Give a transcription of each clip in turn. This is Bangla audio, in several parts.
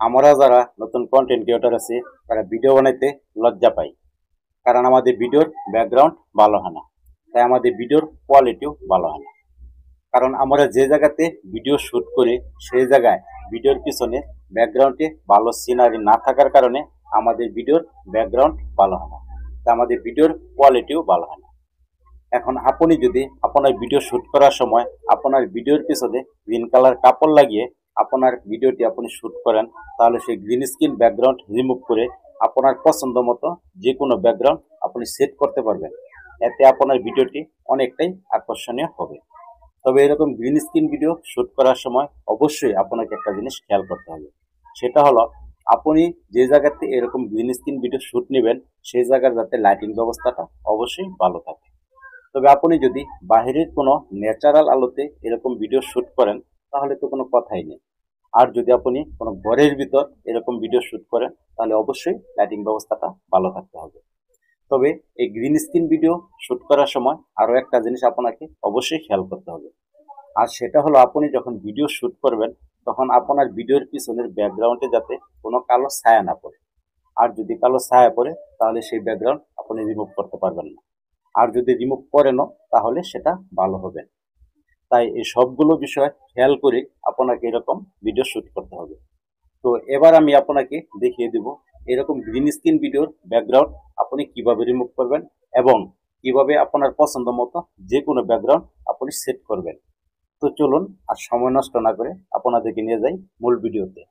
আমরা যারা নতুন কন্টেন্ট ক্রিয়েটর আছি তারা ভিডিও বানাইতে লজ্জা পাই, কারণ আমাদের ভিডিওর ব্যাকগ্রাউন্ড ভালো হয় না, তাই আমাদের ভিডিওর কোয়ালিটিও ভালো হয় না। কারণ আমরা যে জায়গাতে ভিডিও শুট করি সেই জায়গায় ভিডিওর পিছনে ব্যাকগ্রাউন্ডে ভালো সিনারি না থাকার কারণে আমাদের ভিডিওর ব্যাকগ্রাউন্ড ভালো হয় না, তাই আমাদের ভিডিওর কোয়ালিটিও ভালো হয় না। এখন আপনি যদি আপনার ভিডিও শুট করার সময় আপনার ভিডিওর পিছনে গ্রিন কালার কাপড় লাগিয়ে আপনার ভিডিওটি আপনি শুট করেন, তাহলে সেই গ্রিন স্ক্রিন ব্যাকগ্রাউন্ড রিমুভ করে আপনার পছন্দ মতো যে কোনো ব্যাকগ্রাউন্ড আপনি সেট করতে পারবেন। এতে আপনার ভিডিওটি অনেকটাই আকর্ষণীয় হবে। তবে এরকম গ্রিন স্ক্রিন ভিডিও শুট করার সময় অবশ্যই আপনাকে একটা জিনিস খেয়াল করতে হবে, সেটা হলো আপনি যে জায়গাতে এরকম গ্রিন স্ক্রিন ভিডিও শুট নেবেন সেই জায়গার যাতে লাইটিং ব্যবস্থাটা অবশ্যই ভালো থাকে। তবে আপনি যদি বাহিরের কোনো ন্যাচারাল আলোতে এরকম ভিডিও শুট করেন তাহলে তো কোনো কথাই নেই। আর যদি আপনি কোনো ঘরের ভিতর এরকম ভিডিও শুট করেন তাহলে অবশ্যই লাইটিং ব্যবস্থাটা ভালো থাকতে হবে। তবে এই গ্রিন স্ক্রিন ভিডিও শুট করার সময় আরও একটা জিনিস আপনাকে অবশ্যই খেয়াল করতে হবে, আর সেটা হলো আপনি যখন ভিডিও শুট করবেন তখন আপনার ভিডিওর পিছনের ব্যাকগ্রাউন্ডে যাতে কোনো কালো ছায়া না পড়ে। আর যদি কালো ছায়া পড়ে তাহলে সেই ব্যাকগ্রাউন্ড আপনি রিমুভ করতে পারবেন না, আর যদি রিমুভ করেনও তাহলে সেটা ভালো হবে। তাই এই সবগুলো বিষয় খেয়াল করে আপনাকে এরকম ভিডিও শুট করতে হবে। তো এবার আমি আপনাকে দেখিয়ে দিব এরকম গ্রিন স্ক্রিন ভিডিওর ব্যাকগ্রাউন্ড আপনি কিভাবে রিমুভ করবেন এবং কিভাবে আপনার পছন্দ মতো যে কোনো ব্যাকগ্রাউন্ড আপনি সেট করবেন। তো চলুন আর সময় নষ্ট না করে আপনাদেরকে নিয়ে যাই মূল ভিডিওতে।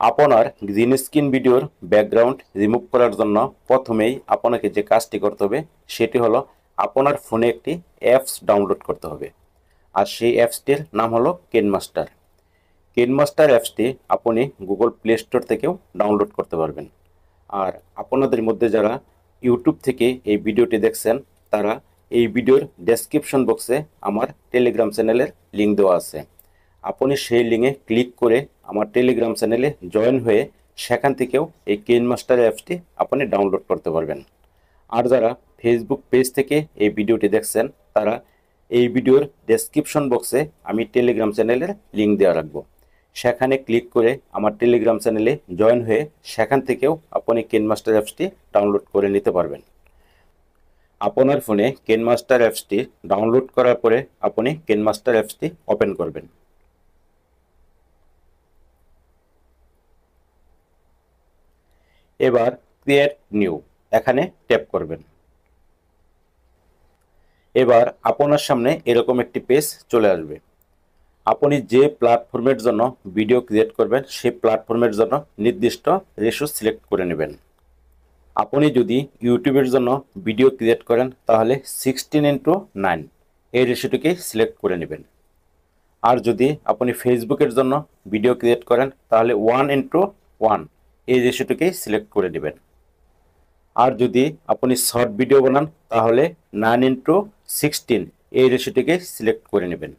আপনার গ্রিন স্ক্রিন ভিডিওর ব্যাকগ্রাউন্ড রিমুভ করার জন্য প্রথমেই আপনাকে যে কাজটি করতে হবে সেটি হলো আপনার ফোনে একটি অ্যাপস ডাউনলোড করতে হবে, আর সেই অ্যাপসটির নাম হলো কেনমাস্টার। কেনমাস্টার অ্যাপসটি আপনি গুগল প্লে স্টোর থেকেও ডাউনলোড করতে পারবেন। আর আপনাদের মধ্যে যারা ইউটিউব থেকে এই ভিডিওটি দেখছেন তারা এই ভিডিওর ডেসক্রিপশন বক্সে আমার টেলিগ্রাম চ্যানেলের লিঙ্ক দেওয়া আছে। আপনি সেই লিঙ্কে ক্লিক করে আমার টেলিগ্রাম চ্যানেলে জয়েন হয়ে সেখান থেকেও এই কেনমাস্টার অ্যাপসটি আপনি ডাউনলোড করতে পারবেন। আর যারা ফেসবুক পেজ থেকে এই ভিডিওটি দেখছেন তারা এই ভিডিওর ডেসক্রিপশন বক্সে আমি টেলিগ্রাম চ্যানেলের লিঙ্ক দেওয়া রাখবো, সেখানে ক্লিক করে আমার টেলিগ্রাম চ্যানেলে জয়েন হয়ে সেখান থেকেও আপনি কেনমাস্টার অ্যাপসটি ডাউনলোড করে নিতে পারবেন। আপনার ফোনে কেনমাস্টার অ্যাপসটি ডাউনলোড করার পরে আপনি কেনমাস্টার অ্যাপসটি ওপেন করবেন। এবার ক্রিয়েট নিউ এখানে ট্যাপ করবেন। এবার আপনার সামনে এরকম একটি পেজ চলে আসবে। আপনি যে প্ল্যাটফর্মের জন্য ভিডিও ক্রিয়েট করবেন সেই প্ল্যাটফর্মের জন্য নির্দিষ্ট রেশিও সিলেক্ট করে নেবেন। আপনি যদি ইউটিউবের জন্য ভিডিও ক্রিয়েট করেন তাহলে 16:9 এই রেশিওটিকে সিলেক্ট করে নেবেন। আর যদি আপনি ফেসবুকের জন্য ভিডিও ক্রিয়েট করেন তাহলে 1:1 এই রেশিওটিকে সিলেক্ট করে নেবেন। আর যদি আপনি শর্ট ভিডিও বানান তাহলে 9:16 এই রেশিওটিকে সিলেক্ট করে নেবেন।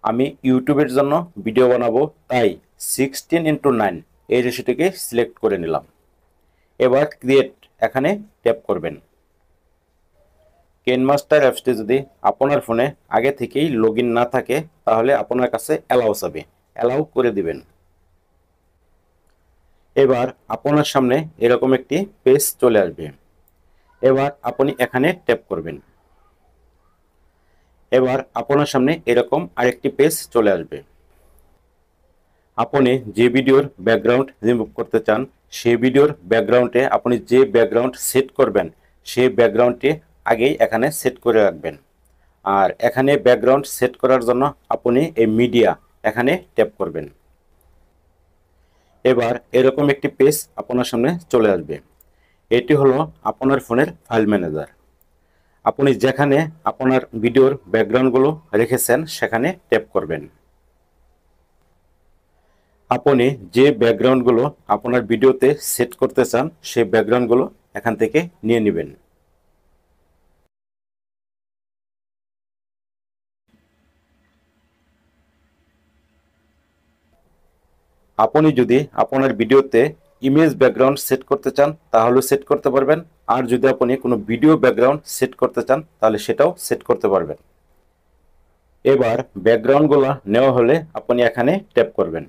আমি ইউটিউবের জন্য ভিডিও বানাবো তাই 16:9 এই রেশিওটিকে সিলেক্ট করে নিলাম। এবার ক্রিয়েট এখানে ট্যাপ করবেন। কেনমাস্টার অ্যাপসটি যদি আপনার ফোনে আগে থেকেই লগ ইন না থাকে তাহলে আপনার কাছে অ্যালাউ চাবে, অ্যালাউ করে দিবেন। এবার আপনার সামনে এরকম একটি পেজ চলে আসবে। এবার আপনি এখানে ট্যাপ করবেন। এবার আপনার সামনে এরকম আরেকটি পেজ চলে আসবে। আপনি যে ভিডিওর ব্যাকগ্রাউন্ড রিমুভ করতে চান সেই ভিডিওর ব্যাকগ্রাউন্ডে আপনি যে ব্যাকগ্রাউন্ড সেট করবেন সেই ব্যাকগ্রাউন্ডটি আগেই এখানে সেট করে রাখবেন। আর এখানে ব্যাকগ্রাউন্ড সেট করার জন্য আপনি এই মিডিয়া এখানে ট্যাপ করবেন। এবার এরকম একটি পেজ আপনার সামনে চলে আসবে। এটি হলো আপনার ফোনের ফাইল ম্যানেজার। আপনি যেখানে আপনার ভিডিওর ব্যাকগ্রাউন্ডগুলো রেখেছেন সেখানে ট্যাপ করবেন। আপনি যে ব্যাকগ্রাউন্ডগুলো আপনার ভিডিওতে সেট করতে চান সেই ব্যাকগ্রাউন্ডগুলো এখান থেকে নিয়ে নেবেন। আপনি যদি আপনার ভিডিওতে ইমেজ ব্যাকগ্রাউন্ড সেট করতে চান তাহলে সেট করতে পারবেন, আর যদি আপনি কোনো ভিডিও ব্যাকগ্রাউন্ড সেট করতে চান তাহলে সেটাও সেট করতে পারবেন। এবার ব্যাকগ্রাউন্ডগুলো নেওয়া হলে আপনি এখানে ট্যাপ করবেন।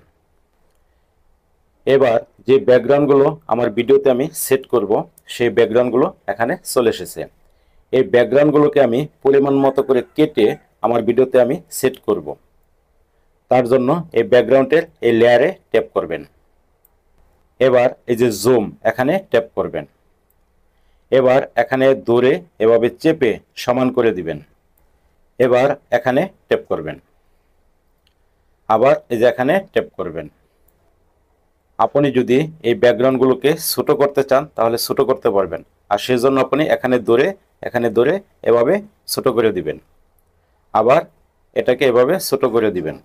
এবার যে ব্যাকগ্রাউন্ডগুলো আমার ভিডিওতে আমি সেট করব সেই ব্যাকগ্রাউন্ডগুলো এখানে চলে এসেছে। এই ব্যাকগ্রাউন্ডগুলোকে আমি পরিমাণ মতো করে কেটে আমার ভিডিওতে আমি সেট করব। তার জন্য এই ব্যাকগ্রাউন্ডের এই লেয়ারে ট্যাপ করবেন। এবার এই যে জুম এখানে ট্যাপ করবেন। এবার এখানে ধরে এভাবে চেপে সমান করে দিবেন। এবার এখানে ট্যাপ করবেন। আবার এই যে এখানে ট্যাপ করবেন। আপনি যদি এই ব্যাকগ্রাউন্ডগুলোকে ছোট করতে চান তাহলে ছোট করতে পারবেন, আর সেজন্য আপনি এখানে ধরে এভাবে ছোট করে দিবেন। আবার এটাকে এভাবে ছোট করে দিবেন।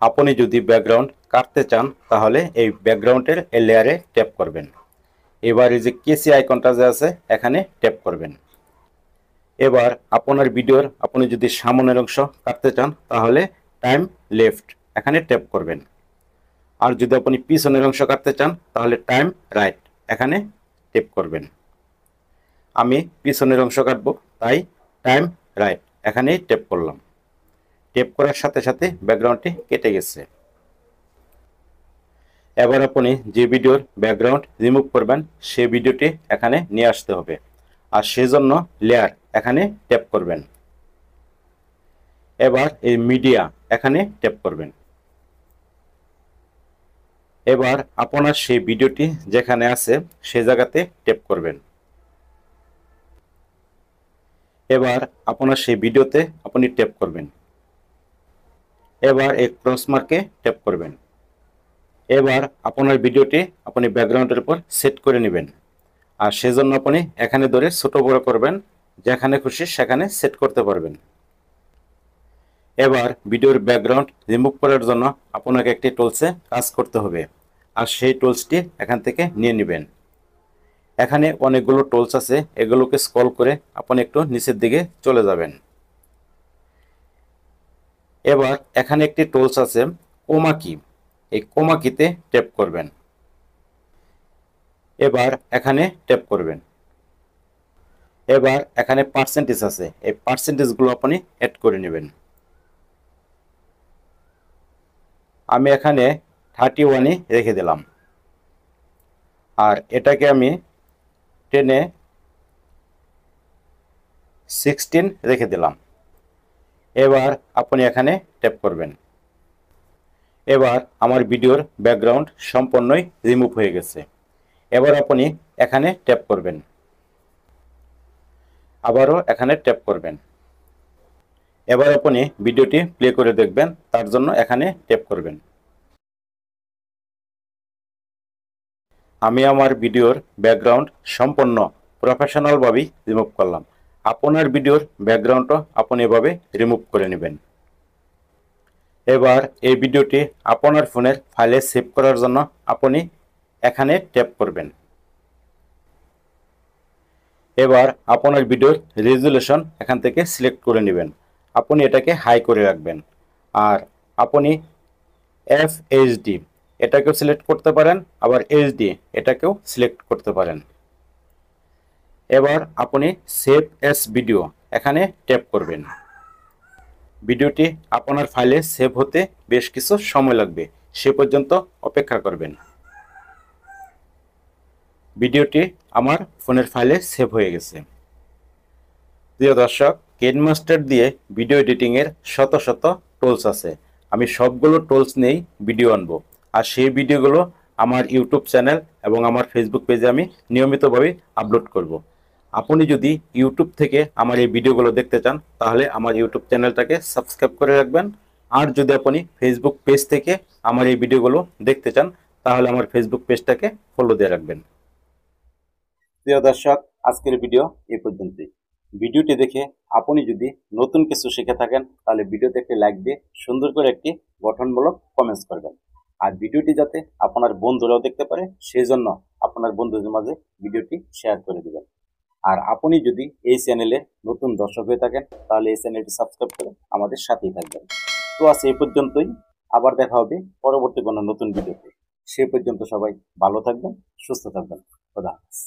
আপনি যদি ব্যাকগ্রাউন্ড কাটতে চান তাহলে এই ব্যাকগ্রাউন্ডের এই লেয়ারে ট্যাপ করবেন। এবার এই যে কেসি আইকনটা যে আছে এখানে ট্যাপ করবেন। এবার আপনার ভিডিওর আপনি যদি সামনের অংশ কাটতে চান তাহলে টাইম লেফট এখানে ট্যাপ করবেন। আর যদি আপনি পিছনের অংশ কাটতে চান তাহলে টাইম রাইট এখানে ট্যাপ করবেন। আমি পিছনের অংশ কাটবো, তাই টাইম রাইট এখানেই ট্যাপ করলাম। ট্যাপ করার সাথে সাথে ব্যাকগ্রাউন্ডটি কেটে গেছে। এবার আপনি যে ভিডিওর ব্যাকগ্রাউন্ড রিমুভ করবেন সেই ভিডিওটি এখানে নিয়ে আসতে হবে, আর সেজন্য লেয়ার এখানে ট্যাপ করবেন। এবার এই মিডিয়া এখানে ট্যাপ করবেন। এবার আপনার সেই ভিডিওটি যেখানে আছে সেই জায়গাতে ট্যাপ করবেন। এবার আপনার সেই ভিডিওতে আপনি ট্যাপ করবেন। এবার এই ক্রস মার্কে ট্যাপ করবেন। এবার আপনার ভিডিওটি আপনি ব্যাকগ্রাউন্ডের উপর সেট করে নেবেন, আর সেজন্য আপনি এখানে ধরে ছোট বড় করবেন, যেখানে খুশি সেখানে সেট করতে পারবেন। এবার ভিডিওর ব্যাকগ্রাউন্ড রিমুভ করার জন্য আপনাকে একটি টুলসে কাজ করতে হবে, আর সেই টুলসটি এখান থেকে নিয়ে নেবেন। এখানে অনেকগুলো টুলস আছে, এগুলোকে স্ক্রল করে আপনি একটু নিচের দিকে চলে যাবেন। এবার এখানে একটি টুলস আছে কোমা কি, এই কোমা কিতে ট্যাপ করবেন। এবার এখানে ট্যাপ করবেন। এবার এখানে পার্সেন্টেজ আছে, এই পার্সেন্টেজগুলো আপনি অ্যাড করে নেবেন। আমি এখানে 31ই রেখে দিলাম, আর এটাকে আমি টেনে 16 রেখে দিলাম। এবার আপনি এখানে ট্যাপ করবেন। এবার আমার ভিডিওর ব্যাকগ্রাউন্ড সম্পূর্ণই রিমুভ হয়ে গেছে। এবার আপনি এখানে ট্যাপ করবেন। আবারও এখানে ট্যাপ করবেন। এবার আপনি ভিডিওটি প্লে করে দেখবেন, তার জন্য এখানে ট্যাপ করবেন। আমি আমার ভিডিওর ব্যাকগ্রাউন্ড সম্পূর্ণ প্রফেশনালভাবেই রিমুভ করলাম। আপনার ভিডিওর ব্যাকগ্রাউন্ডও আপনি এভাবে রিমুভ করে নেবেন। এবার এই ভিডিওটি আপনার ফোনের ফাইলে সেভ করার জন্য আপনি এখানে ট্যাপ করবেন। এবার আপনার ভিডিওর রেজুলেশন এখান থেকে সিলেক্ট করে নেবেন। আপনি এটাকে হাই করে রাখবেন, আর আপনি FHD এটাকেও সিলেক্ট করতে পারেন, আবার HD এটাকেও সিলেক্ট করতে পারেন। এবার আপনি সেভ এস ভিডিও এখানে ট্যাপ করবেন। ভিডিওটি আপনার ফাইলে সেভ হতে বেশ কিছু সময় লাগবে, সে পর্যন্ত অপেক্ষা করবেন। ভিডিওটি আমার ফোনের ফাইলে সেভ হয়ে গেছে। প্রিয় দর্শক, কেনমাস্টার দিয়ে ভিডিও এডিটিংয়ের শত শত টুলস আছে। আমি সবগুলো টুলস নিয়েই ভিডিও আনবো, আর সেই ভিডিওগুলো আমার ইউটিউব চ্যানেল এবং আমার ফেসবুক পেজে আমি নিয়মিতভাবে আপলোড করব। আপনি যদি ইউটিউব থেকে আমার এই ভিডিওগুলো দেখতে চান তাহলে আমার ইউটিউব চ্যানেলটাকে সাবস্ক্রাইব করে রাখবেন, আর যদি আপনি ফেসবুক পেজ থেকে আমার এই ভিডিওগুলো দেখতে চান তাহলে আমার ফেসবুক পেজটাকে ফলো দিয়ে রাখবেন। প্রিয় দর্শক, আজকের ভিডিও এই পর্যন্তই। ভিডিওটি দেখে আপনি যদি নতুন কিছু শিখে থাকেন তাহলে ভিডিওতে একটি লাইক দিয়ে সুন্দর করে একটি গঠনমূলক কমেন্টস করবেন, আর ভিডিওটি যাতে আপনার বন্ধুরাও দেখতে পারে সেই জন্য আপনার বন্ধুদের মাঝে ভিডিওটি শেয়ার করে দিবেন। আর আপনি যদি এই চ্যানেলে নতুন দর্শক হয়ে থাকেন তাহলে এই চ্যানেলটি সাবস্ক্রাইব করে আমাদের সাথেই থাকবেন। তো আজ এই পর্যন্তই, আবার দেখা হবে পরবর্তী কোনো নতুন ভিডিওতে। সেই পর্যন্ত সবাই ভালো থাকবেন, সুস্থ থাকবেন। খোদা হাফেজ।